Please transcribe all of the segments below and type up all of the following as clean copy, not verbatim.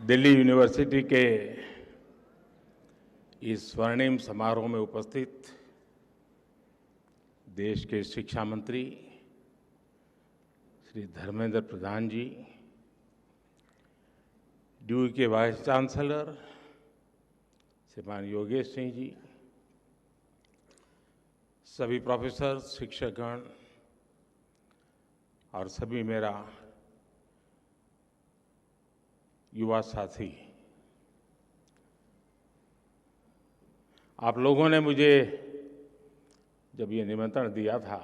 Delhi university के इस स्वर्णिम समारोह में उपस्थित देश के शिक्षा मंत्री श्री धर्मेंद्र प्रधान जी, ड्यू के वाइस चांसलर श्रीमान योगेश सिंह जी, सभी प्रोफेसर, शिक्षकगण और सभी मेरा युवा साथी, आप लोगों ने मुझे जब ये निमंत्रण दिया था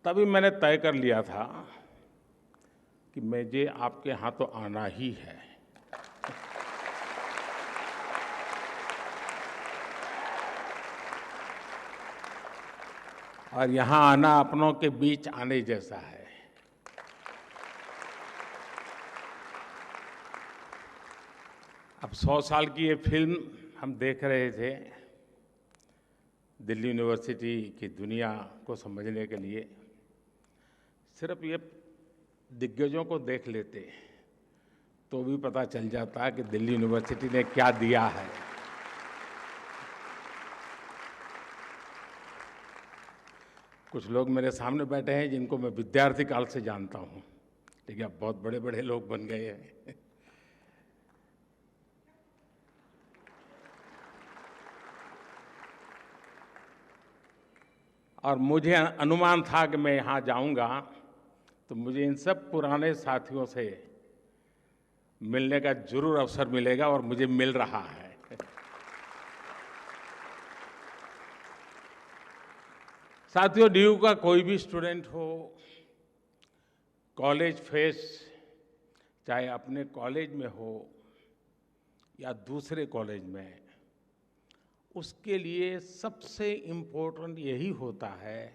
तभी मैंने तय कर लिया था कि मुझे आपके यहाँ तो आना ही है। और यहाँ आना अपनों के बीच आने जैसा है। अब 100 साल की ये फिल्म हम देख रहे थे दिल्ली यूनिवर्सिटी की दुनिया को समझने के लिए। सिर्फ ये दिग्गजों को देख लेते तो भी पता चल जाता कि दिल्ली यूनिवर्सिटी ने क्या दिया है। कुछ लोग मेरे सामने बैठे हैं जिनको मैं विद्यार्थी काल से जानता हूं, लेकिन अब बहुत बड़े बड़े लोग बन गए हैं। और मुझे अनुमान था कि मैं यहाँ जाऊंगा तो मुझे इन सब पुराने साथियों से मिलने का जरूर अवसर मिलेगा, और मुझे मिल रहा है। साथियों, ड्यू का कोई भी स्टूडेंट हो, कॉलेज फेस्ट चाहे अपने कॉलेज में हो या दूसरे कॉलेज में, उसके लिए सबसे इम्पोर्टेंट यही होता है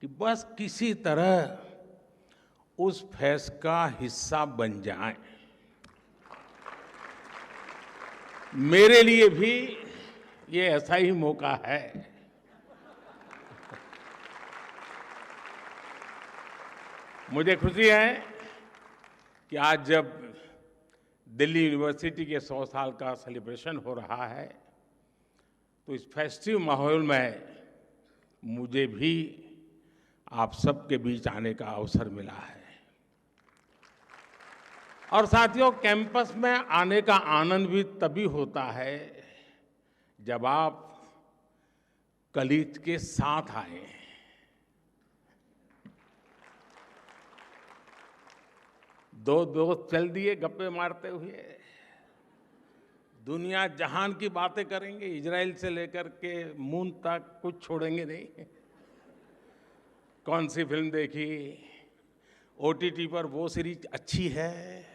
कि बस किसी तरह उस फेस्ट का हिस्सा बन जाएं। मेरे लिए भी ये ऐसा ही मौका है। मुझे खुशी है कि आज जब दिल्ली यूनिवर्सिटी के 100 साल का सेलिब्रेशन हो रहा है तो इस फेस्टिव माहौल में मुझे भी आप सबके बीच आने का अवसर मिला है। और साथियों, कैंपस में आने का आनंद भी तभी होता है जब आप कलीग के साथ आए। दो दोस्त चल दिए गप्पे मारते हुए, दुनिया जहान की बातें करेंगे, इजराइल से लेकर के मून तक कुछ छोड़ेंगे नहीं। कौन सी फिल्म देखी, ओटीटी पर वो सीरीज अच्छी है,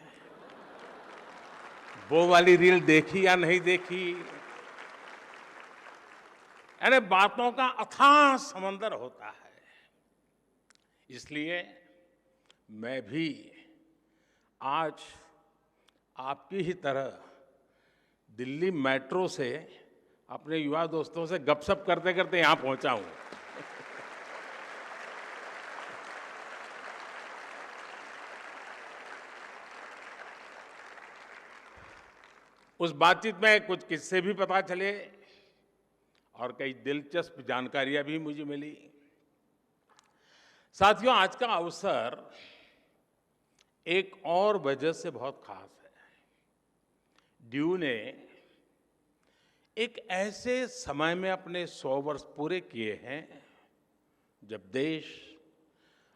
वो वाली रील देखी या नहीं देखी, यानी बातों का अथाह समंदर होता है। इसलिए मैं भी आज आपकी ही तरह दिल्ली मेट्रो से अपने युवा दोस्तों से गपशप करते करते यहां पहुंचा हूं। उस बातचीत में कुछ किस्से भी पता चले और कई दिलचस्प जानकारियां भी मुझे मिली। साथियों, आज का अवसर एक और वजह से बहुत खास है। ड्यू ने एक ऐसे समय में अपने 100 वर्ष पूरे किए हैं जब देश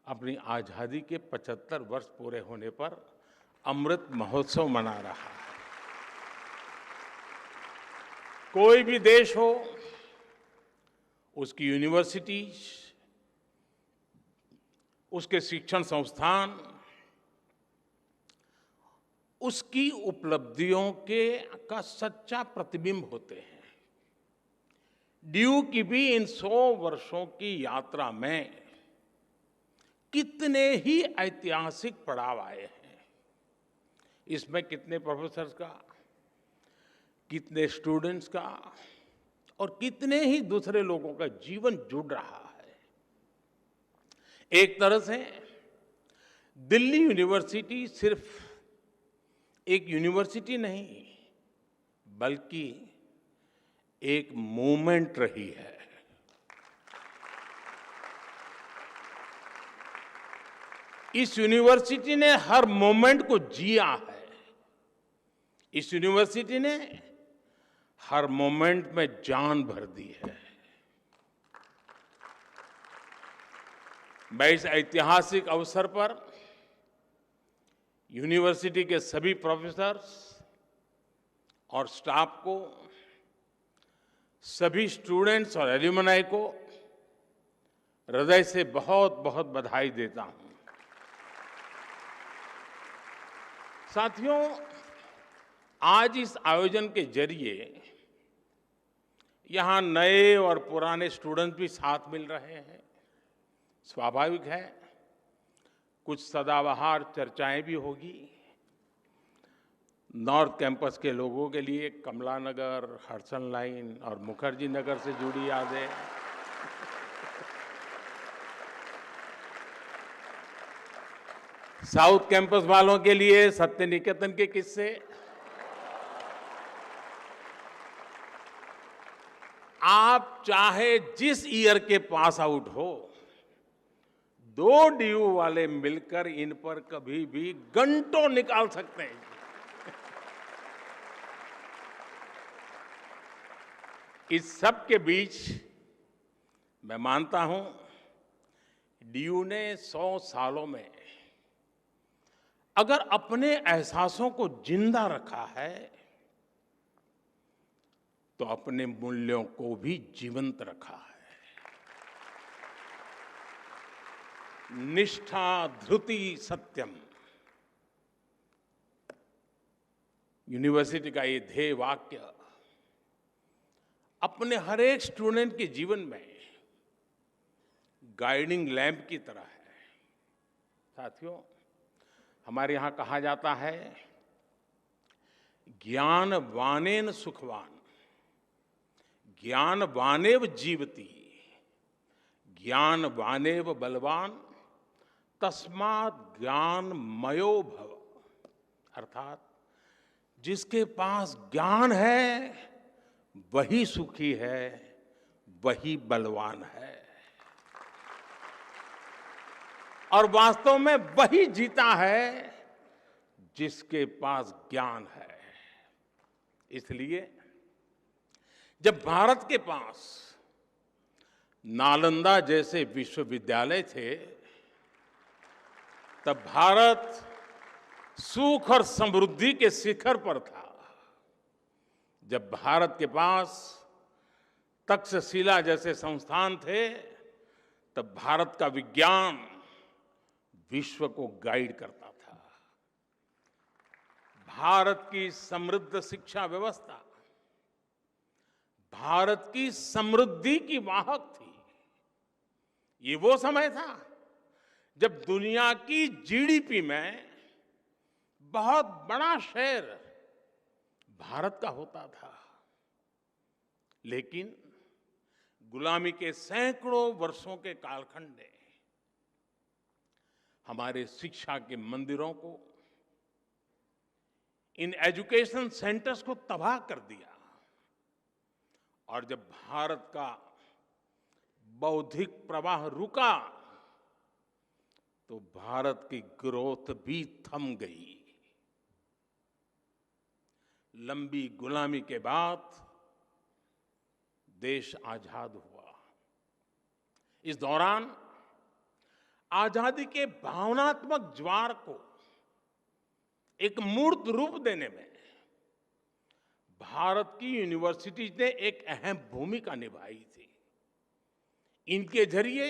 अपनी आजादी के 75 वर्ष पूरे होने पर अमृत महोत्सव मना रहा है। कोई भी देश हो, उसकी यूनिवर्सिटीज, उसके शिक्षण संस्थान उसकी उपलब्धियों का सच्चा प्रतिबिंब होते हैं। ड्यू की भी इन 100 वर्षों की यात्रा में कितने ही ऐतिहासिक पड़ाव आए हैं। इसमें कितने प्रोफेसर्स का, कितने स्टूडेंट्स का और कितने ही दूसरे लोगों का जीवन जुड़ रहा है। एक तरह से दिल्ली यूनिवर्सिटी सिर्फ एक यूनिवर्सिटी नहीं, बल्कि एक मूवमेंट रही है। इस यूनिवर्सिटी ने हर मोमेंट को जिया है। इस यूनिवर्सिटी ने हर मोमेंट में जान भर दी है। मैं इस ऐतिहासिक अवसर पर यूनिवर्सिटी के सभी प्रोफेसर्स और स्टाफ को, सभी स्टूडेंट्स और एल्यूमनाई को हृदय से बहुत बहुत बधाई देता हूं। साथियों, आज इस आयोजन के जरिए यहां नए और पुराने स्टूडेंट्स भी साथ मिल रहे हैं। स्वाभाविक है, कुछ सदाबहार चर्चाएं भी होगी। नॉर्थ कैंपस के लोगों के लिए कमला नगर, हडसन लाइन और मुखर्जी नगर से जुड़ी यादें, साउथ कैंपस वालों के लिए सत्य निकेतन के किस्से, आप चाहे जिस ईयर के पास आउट हो, 2 डीयू वाले मिलकर इन पर कभी भी घंटों निकाल सकते हैं। इस सब के बीच मैं मानता हूं, डीयू ने 100 सालों में अगर अपने एहसासों को जिंदा रखा है, तो अपने मूल्यों को भी जीवंत रखा है। निष्ठा धृति सत्यम, यूनिवर्सिटी का ये ध्येय वाक्य अपने हर एक स्टूडेंट के जीवन में गाइडिंग लैंप की तरह है। साथियों, हमारे यहां कहा जाता है, ज्ञान वानेन सुखवान, ज्ञान वानेव जीवति, ज्ञान वानेव बलवान, तस्मात् ज्ञान मयो भव। अर्थात जिसके पास ज्ञान है वही सुखी है, वही बलवान है, और वास्तव में वही जीता है जिसके पास ज्ञान है। इसलिए जब भारत के पास नालंदा जैसे विश्वविद्यालय थे, तब भारत सुख और समृद्धि के शिखर पर था। जब भारत के पास तक्षशिला जैसे संस्थान थे, तब भारत का विज्ञान विश्व को गाइड करता था। भारत की समृद्ध शिक्षा व्यवस्था भारत की समृद्धि की वाहक थी। ये वो समय था जब दुनिया की जीडीपी में बहुत बड़ा शेयर भारत का होता था। लेकिन गुलामी के सैकड़ों वर्षों के कालखंड ने हमारे शिक्षा के मंदिरों को, इन एजुकेशन सेंटर्स को तबाह कर दिया। और जब भारत का बौद्धिक प्रवाह रुका, तो भारत की ग्रोथ भी थम गई। लंबी गुलामी के बाद देश आजाद हुआ। इस दौरान आजादी के भावनात्मक ज्वार को एक मूर्त रूप देने में भारत की यूनिवर्सिटीज ने एक अहम भूमिका निभाई थी। इनके जरिए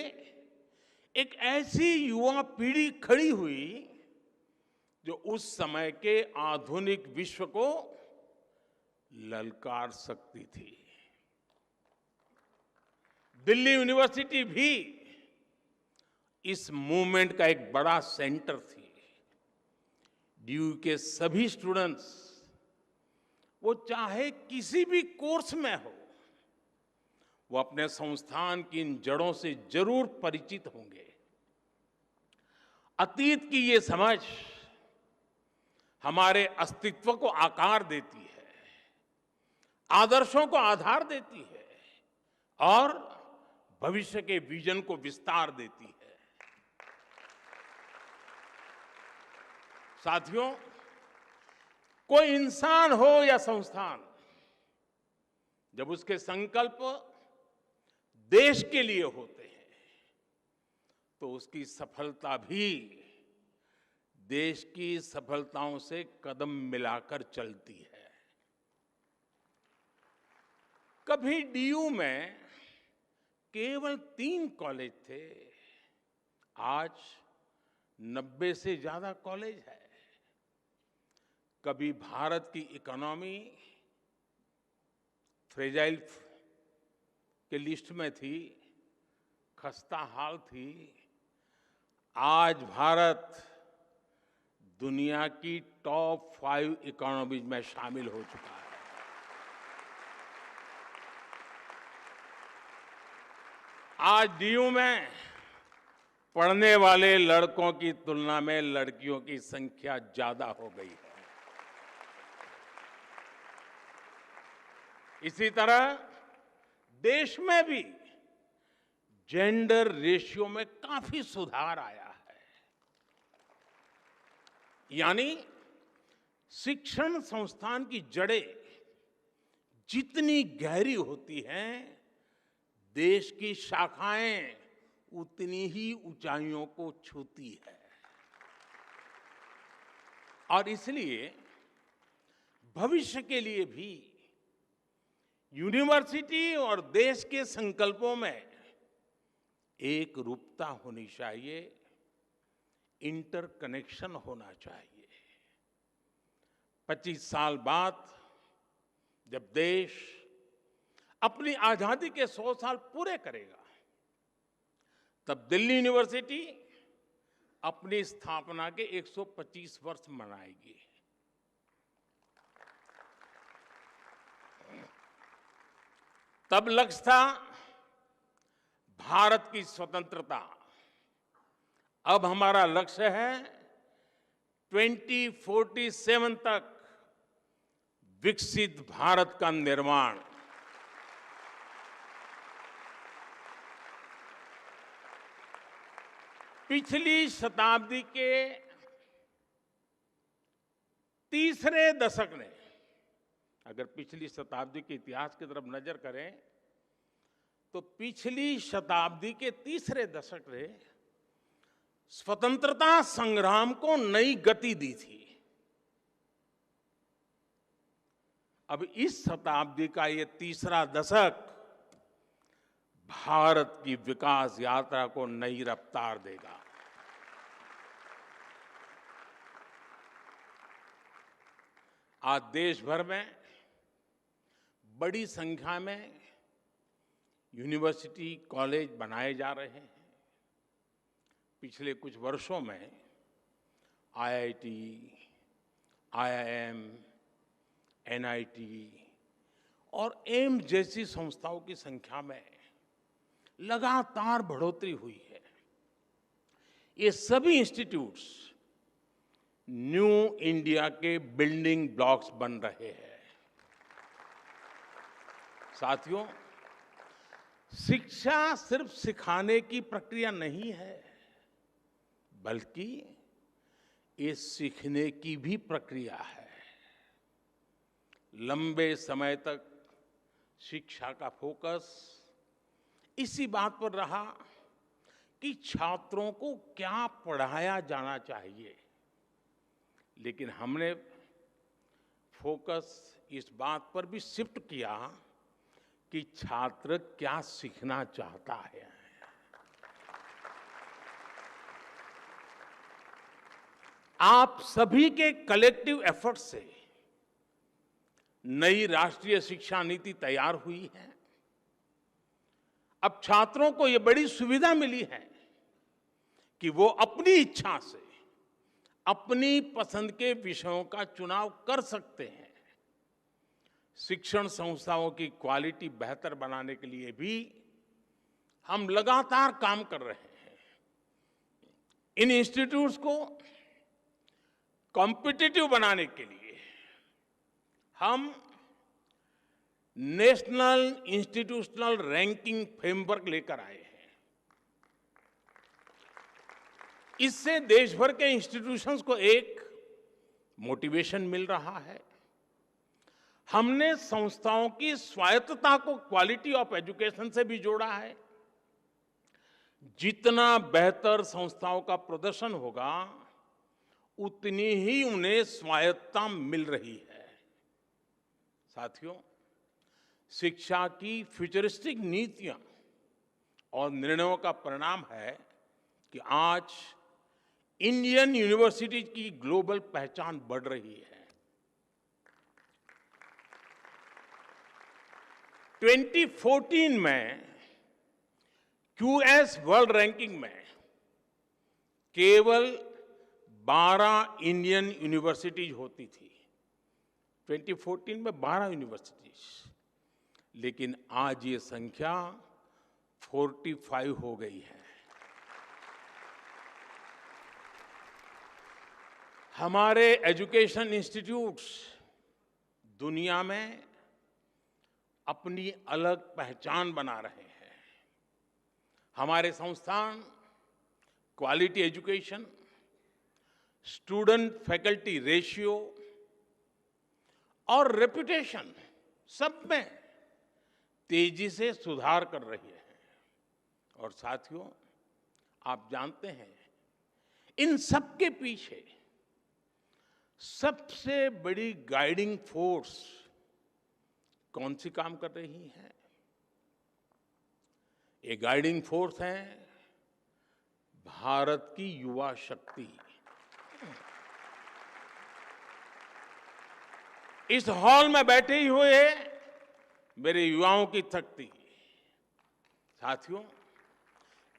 एक ऐसी युवा पीढ़ी खड़ी हुई जो उस समय के आधुनिक विश्व को ललकार सकती थी। दिल्ली यूनिवर्सिटी भी इस मूवमेंट का एक बड़ा सेंटर थी। डीयू के सभी स्टूडेंट्स, वो चाहे किसी भी कोर्स में हो, वो अपने संस्थान की इन जड़ों से जरूर परिचित होंगे। अतीत की ये समझ हमारे अस्तित्व को आकार देती है, आदर्शों को आधार देती है और भविष्य के विजन को विस्तार देती है। साथियों, कोई इंसान हो या संस्थान, जब उसके संकल्प देश के लिए होते हैं तो उसकी सफलता भी देश की सफलताओं से कदम मिलाकर चलती है। कभी डीयू में केवल 3 कॉलेज थे, आज 90 से ज्यादा कॉलेज है। कभी भारत की इकोनॉमी फ्रेजाइल के लिस्ट में थी, खस्ता हाल थी। आज भारत दुनिया की टॉप 5 इकोनॉमीज में शामिल हो चुका है। आज डीयू में पढ़ने वाले लड़कों की तुलना में लड़कियों की संख्या ज्यादा हो गई है। इसी तरह देश में भी जेंडर रेशियो में काफी सुधार आया है। यानी शिक्षण संस्थान की जड़ें जितनी गहरी होती हैं, देश की शाखाएं उतनी ही ऊंचाइयों को छूती है। और इसलिए भविष्य के लिए भी यूनिवर्सिटी और देश के संकल्पों में एक रूपता होनी चाहिए, इंटरकनेक्शन होना चाहिए। 25 साल बाद जब देश अपनी आजादी के 100 साल पूरे करेगा, तब दिल्ली यूनिवर्सिटी अपनी स्थापना के 125 वर्ष मनाएगी। तब लक्ष्य था भारत की स्वतंत्रता। अब हमारा लक्ष्य है 2047 तक विकसित भारत का निर्माण। पिछली शताब्दी के तीसरे दशक ने, अगर पिछली शताब्दी के इतिहास की तरफ नजर करें तो पिछली शताब्दी के तीसरे दशक ने स्वतंत्रता संग्राम को नई गति दी थी। अब इस शताब्दी का ये तीसरा दशक भारत की विकास यात्रा को नई रफ्तार देगा। आज देश भर में बड़ी संख्या में यूनिवर्सिटी, कॉलेज बनाए जा रहे हैं। पिछले कुछ वर्षों में आईआईटी, आईआईएम, एनआईटी और एम्स जैसी संस्थाओं की संख्या में लगातार बढ़ोतरी हुई है। ये सभी इंस्टीट्यूट्स न्यू इंडिया के बिल्डिंग ब्लॉक्स बन रहे हैं। साथियों, शिक्षा सिर्फ सिखाने की प्रक्रिया नहीं है, बल्कि ये सीखने की भी प्रक्रिया है। लंबे समय तक शिक्षा का फोकस इसी बात पर रहा कि छात्रों को क्या पढ़ाया जाना चाहिए, लेकिन हमने फोकस इस बात पर भी शिफ्ट किया कि छात्र क्या सीखना चाहता है। आप सभी के कलेक्टिव एफर्ट से नई राष्ट्रीय शिक्षा नीति तैयार हुई है। अब छात्रों को यह बड़ी सुविधा मिली है कि वो अपनी इच्छा से अपनी पसंद के विषयों का चुनाव कर सकते हैं। शिक्षण संस्थाओं की क्वालिटी बेहतर बनाने के लिए भी हम लगातार काम कर रहे हैं। इन इंस्टीट्यूट्स को कॉम्पिटिटिव बनाने के लिए हम नेशनल इंस्टीट्यूशनल रैंकिंग फ्रेमवर्क लेकर आए हैं। इससे देश भर के इंस्टीट्यूशंस को एक मोटिवेशन मिल रहा है। हमने संस्थाओं की स्वायत्तता को क्वालिटी ऑफ एजुकेशन से भी जोड़ा है। जितना बेहतर संस्थाओं का प्रदर्शन होगा, उतनी ही उन्हें स्वायत्तता मिल रही है। साथियों, शिक्षा की फ्यूचरिस्टिक नीतियां और निर्णयों का परिणाम है कि आज इंडियन यूनिवर्सिटी की ग्लोबल पहचान बढ़ रही है। 2014 में क्यूएस वर्ल्ड रैंकिंग में केवल 12 इंडियन यूनिवर्सिटीज होती थी। 2014 में 12 यूनिवर्सिटीज, लेकिन आज ये संख्या 45 हो गई है। हमारे एजुकेशन इंस्टीट्यूट्स दुनिया में अपनी अलग पहचान बना रहे हैं। हमारे संस्थान quality education, student faculty ratio और रेपुटेशन सब में तेजी से सुधार कर रही है। और साथियों, आप जानते हैं, इन सब के पीछे सबसे बड़ी गाइडिंग फोर्स कौन सी काम कर रही है? ये गाइडिंग फोर्स है भारत की युवा शक्ति। इस हॉल में बैठे ही हुए मेरे युवाओं की शक्ति। साथियों,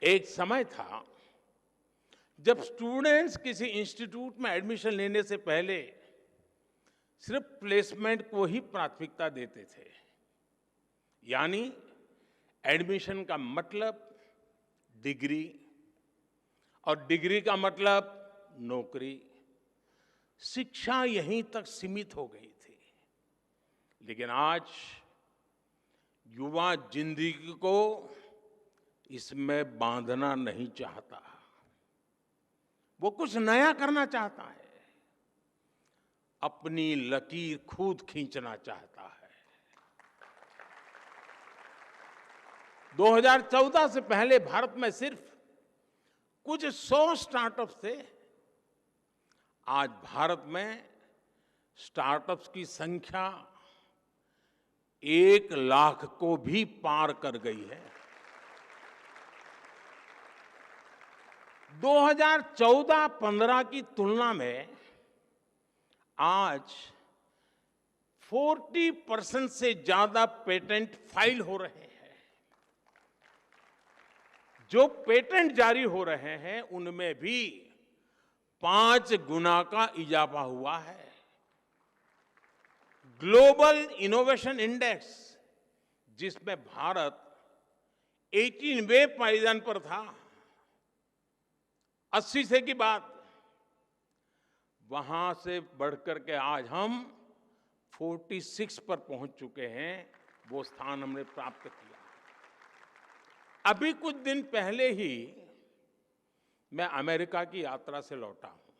एक समय था जब स्टूडेंट्स किसी इंस्टीट्यूट में एडमिशन लेने से पहले सिर्फ प्लेसमेंट को ही प्राथमिकता देते थे। यानी एडमिशन का मतलब डिग्री और डिग्री का मतलब नौकरी। शिक्षा यहीं तक सीमित हो गई थी। लेकिन आज युवा जिंदगी को इसमें बांधना नहीं चाहता। वो कुछ नया करना चाहता है, अपनी लकीर खुद खींचना चाहता है। 2014 से पहले भारत में सिर्फ कुछ 100 स्टार्टअप्स थे। आज भारत में स्टार्टअप्स की संख्या 1 लाख को भी पार कर गई है। 2014-15 की तुलना में आज 40% से ज्यादा पेटेंट फाइल हो रहे हैं। जो पेटेंट जारी हो रहे हैं उनमें भी 5 गुना का इजाफा हुआ है। ग्लोबल इनोवेशन इंडेक्स, जिसमें भारत 18वें पायदान पर था 80 से की बात, वहां से बढ़कर के आज हम 46 पर पहुंच चुके हैं। वो स्थान हमने प्राप्त किया। अभी कुछ दिन पहले ही मैं अमेरिका की यात्रा से लौटा हूं।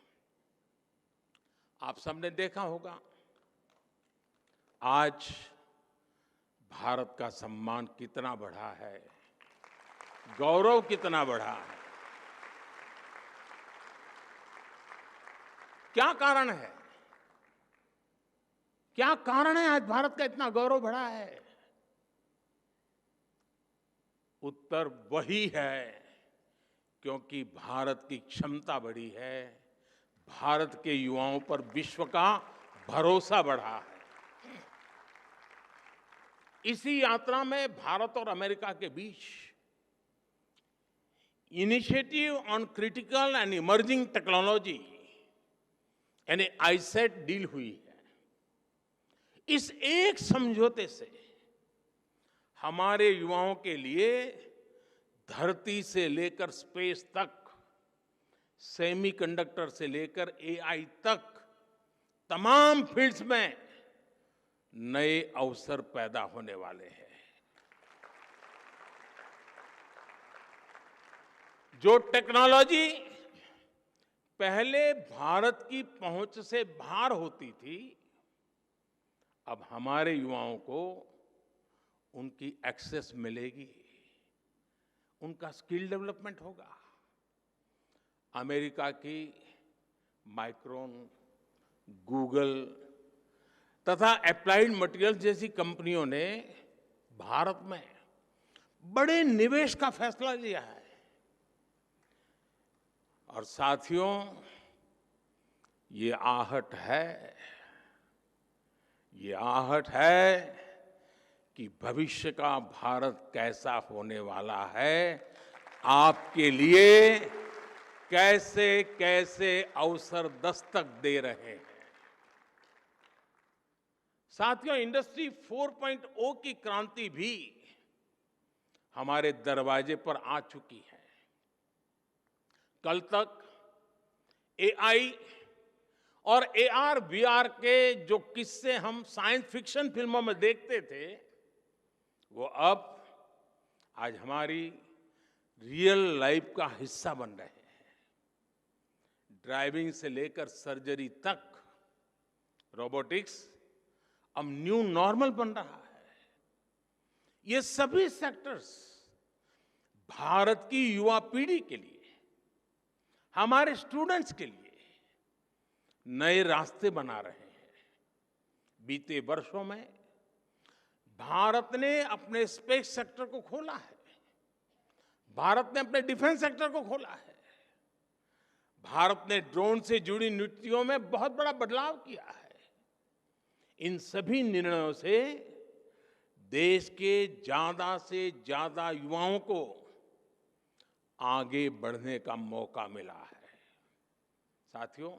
आप सबने देखा होगा आज भारत का सम्मान कितना बढ़ा है, गौरव कितना बढ़ा है। क्या कारण है? क्या कारण है आज भारत का इतना गौरव बढ़ा है? उत्तर वही है, क्योंकि भारत की क्षमता बढ़ी है, भारत के युवाओं पर विश्व का भरोसा बढ़ा है। इसी यात्रा में भारत और अमेरिका के बीच initiative on critical and emerging technology यानी आईसेट डील हुई है। इस एक समझौते से हमारे युवाओं के लिए धरती से लेकर स्पेस तक सेमीकंडक्टर से लेकर एआई तक तमाम फील्ड्स में नए अवसर पैदा होने वाले हैं। जो टेक्नोलॉजी पहले भारत की पहुंच से बाहर होती थी, अब हमारे युवाओं को उनकी एक्सेस मिलेगी, उनका स्किल डेवलपमेंट होगा। अमेरिका की माइक्रोन, गूगल तथा एप्लाइड मटेरियल्स जैसी कंपनियों ने भारत में बड़े निवेश का फैसला लिया है। और साथियों, ये आहट है कि भविष्य का भारत कैसा होने वाला है, आपके लिए कैसे कैसे अवसर दस्तक दे रहे हैं। साथियों, इंडस्ट्री 4.0 की क्रांति भी हमारे दरवाजे पर आ चुकी है। कल तक एआई और एआर वीआर के जो किस्से हम साइंस फिक्शन फिल्मों में देखते थे, वो अब आज हमारी रियल लाइफ का हिस्सा बन रहे हैं। ड्राइविंग से लेकर सर्जरी तक रोबोटिक्स अब न्यू नॉर्मल बन रहा है। ये सभी सेक्टर्स भारत की युवा पीढ़ी के लिए, हमारे स्टूडेंट्स के लिए नए रास्ते बना रहे हैं। बीते वर्षों में भारत ने अपने स्पेस सेक्टर को खोला है, भारत ने अपने डिफेंस सेक्टर को खोला है, भारत ने ड्रोन से जुड़ी नीतियों में बहुत बड़ा बदलाव किया है। इन सभी निर्णयों से देश के ज्यादा से ज्यादा युवाओं को आगे बढ़ने का मौका मिला है। साथियों,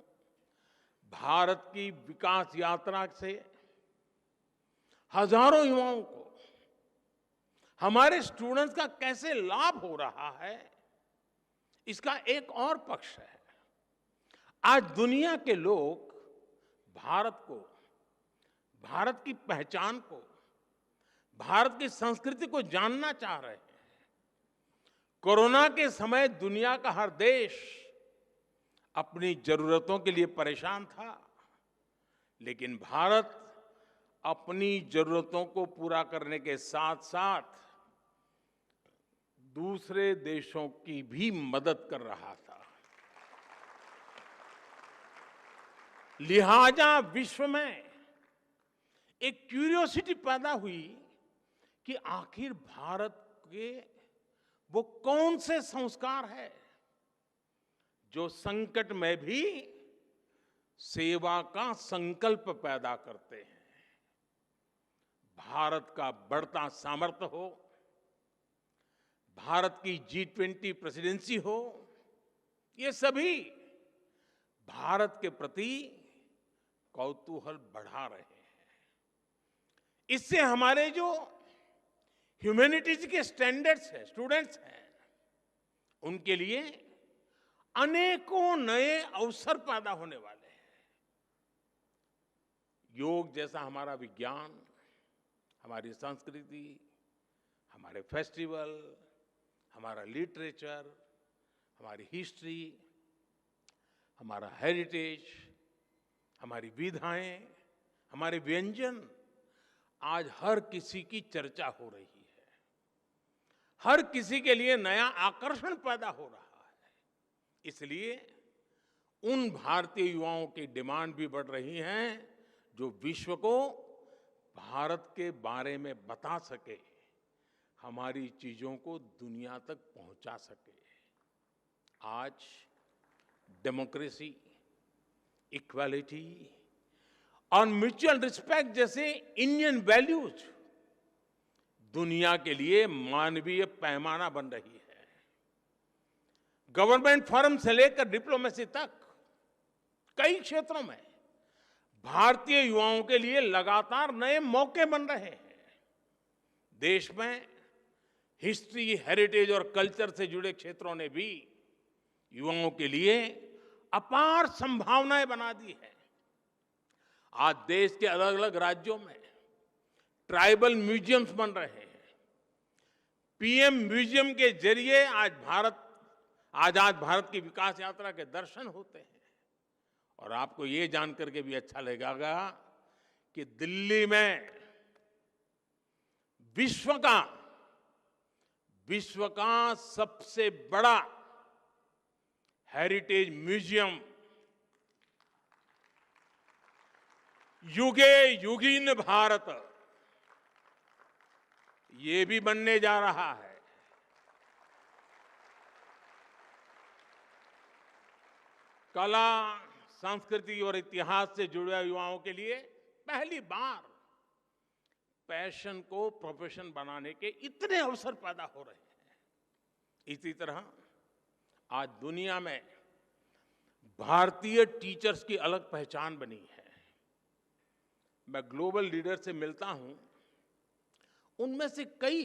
भारत की विकास यात्रा से हजारों युवाओं को, हमारे स्टूडेंट्स का कैसे लाभ हो रहा है, इसका एक और पक्ष है। आज दुनिया के लोग भारत को, भारत की पहचान को, भारत की संस्कृति को जानना चाह रहे हैं। कोरोना के समय दुनिया का हर देश अपनी जरूरतों के लिए परेशान था, लेकिन भारत अपनी जरूरतों को पूरा करने के साथ साथ दूसरे देशों की भी मदद कर रहा था। लिहाजा विश्व में एक क्यूरियोसिटी पैदा हुई कि आखिर भारत के वो कौन से संस्कार है जो संकट में भी सेवा का संकल्प पैदा करते हैं। भारत का बढ़ता सामर्थ्य हो, भारत की G20 प्रेसिडेंसी हो, ये सभी भारत के प्रति कौतूहल बढ़ा रहे हैं। इससे हमारे जो ह्यूमैनिटीज के स्टैंडर्ड्स हैं, स्टूडेंट्स हैं, उनके लिए अनेकों नए अवसर पैदा होने वाले हैं। योग जैसा हमारा विज्ञान, हमारी संस्कृति, हमारे फेस्टिवल, हमारा लिटरेचर, हमारी हिस्ट्री, हमारा हेरिटेज, हमारी विधाएं, हमारे व्यंजन आज हर किसी की चर्चा हो रही है। हर किसी के लिए नया आकर्षण पैदा हो रहा है। इसलिए उन भारतीय युवाओं की डिमांड भी बढ़ रही है जो विश्व को भारत के बारे में बता सके, हमारी चीजों को दुनिया तक पहुंचा सके। आज डेमोक्रेसी, इक्वालिटी और म्यूचुअल रिस्पेक्ट जैसे इंडियन वैल्यूज दुनिया के लिए मानवीय पैमाना बन रही है। गवर्नमेंट फोरम से लेकर डिप्लोमेसी तक कई क्षेत्रों में भारतीय युवाओं के लिए लगातार नए मौके बन रहे हैं। देश में हिस्ट्री, हेरिटेज और कल्चर से जुड़े क्षेत्रों ने भी युवाओं के लिए अपार संभावनाएं बना दी है। आज देश के अलग अलग राज्यों में ट्राइबल म्यूजियम्स बन रहे हैं। पीएम म्यूजियम के जरिए आजाद भारत की विकास यात्रा के दर्शन होते हैं। और आपको ये जानकर के भी अच्छा लगेगा कि दिल्ली में विश्व का सबसे बड़ा हेरिटेज म्यूजियम युगे युगीन भारत ये भी बनने जा रहा है। कला, संस्कृति और इतिहास से जुड़े युवाओं के लिए पहली बार पैशन को प्रोफेशन बनाने के इतने अवसर पैदा हो रहे हैं। इसी तरह आज दुनिया में भारतीय टीचर्स की अलग पहचान बनी है। मैं ग्लोबल लीडर से मिलता हूं, उनमें से कई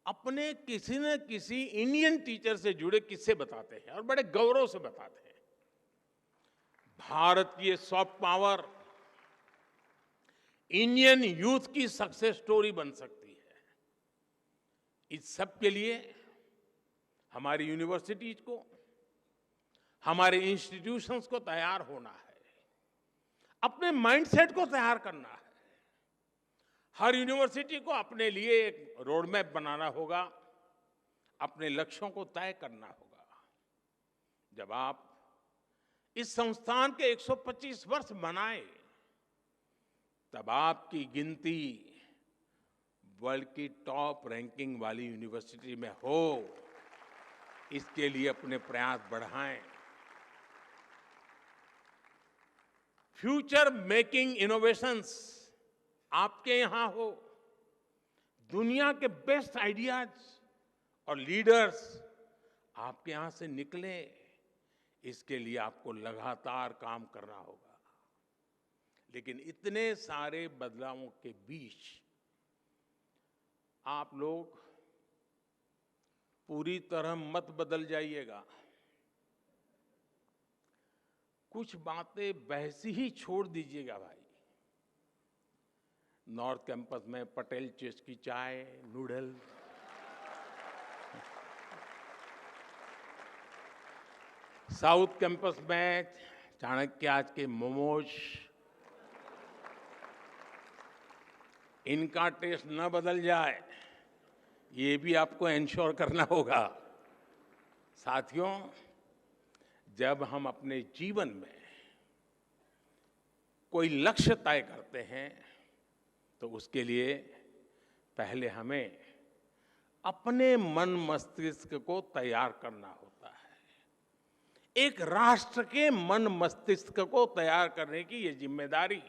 अपने किसी न किसी इंडियन टीचर से जुड़े किस्से बताते हैं और बड़े गौरव से बताते हैं। भारत की ये सॉफ्ट पावर इंडियन यूथ की सक्सेस स्टोरी बन सकती है। इस सब के लिए हमारी यूनिवर्सिटीज को, हमारे इंस्टीट्यूशंस को तैयार होना है, अपने माइंडसेट को तैयार करना है। हर यूनिवर्सिटी को अपने लिए एक रोड मैप बनाना होगा, अपने लक्ष्यों को तय करना होगा। जब आप इस संस्थान के 125 वर्ष मनाए, तब आपकी गिनती वर्ल्ड की टॉप रैंकिंग वाली यूनिवर्सिटी में हो, इसके लिए अपने प्रयास बढ़ाएं। फ्यूचर मेकिंग इनोवेशंस आपके यहां हो, दुनिया के बेस्ट आइडियाज और लीडर्स आपके यहां से निकले, इसके लिए आपको लगातार काम करना होगा। लेकिन इतने सारे बदलावों के बीच आप लोग पूरी तरह मत बदल जाइएगा। कुछ बातें वैसी ही छोड़ दीजिएगा भाई। नॉर्थ कैंपस में पटेल चेस की चाय, नूडल, साउथ कैंपस में चाणक्य आज के मोमोज, इनका टेस्ट न बदल जाए, ये भी आपको इंश्योर करना होगा। साथियों, जब हम अपने जीवन में कोई लक्ष्य तय करते हैं तो उसके लिए पहले हमें अपने मन मस्तिष्क को तैयार करना होता है। एक राष्ट्र के मन मस्तिष्क को तैयार करने की ये जिम्मेदारी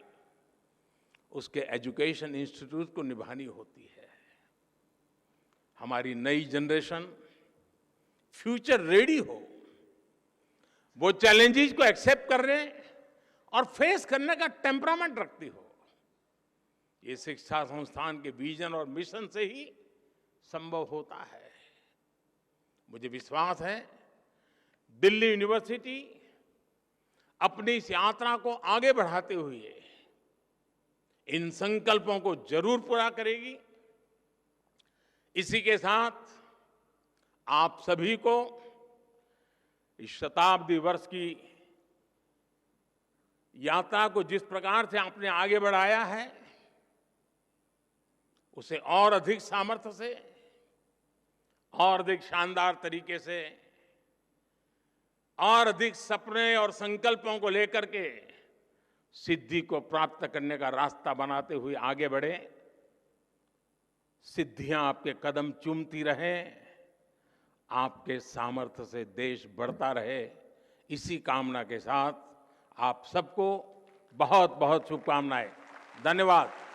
उसके एजुकेशन इंस्टीट्यूट को निभानी होती है। हमारी नई जनरेशन फ्यूचर रेडी हो, वो चैलेंजेस को एक्सेप्ट करने और फेस करने का टेम्परामेंट रखती हो। ये शिक्षा संस्थान के विजन और मिशन से ही संभव होता है। मुझे विश्वास है दिल्ली यूनिवर्सिटी अपनी इस यात्रा को आगे बढ़ाते हुए इन संकल्पों को जरूर पूरा करेगी। इसी के साथ आप सभी को इस शताब्दी वर्ष की यात्रा को जिस प्रकार से आपने आगे बढ़ाया है, उसे और अधिक सामर्थ्य से, और अधिक शानदार तरीके से, और अधिक सपने और संकल्पों को लेकर के सिद्धि को प्राप्त करने का रास्ता बनाते हुए आगे बढ़े। सिद्धियां आपके कदम चूमती रहें, आपके सामर्थ्य से देश बढ़ता रहे। इसी कामना के साथ आप सबको बहुत बहुत शुभकामनाएं। धन्यवाद।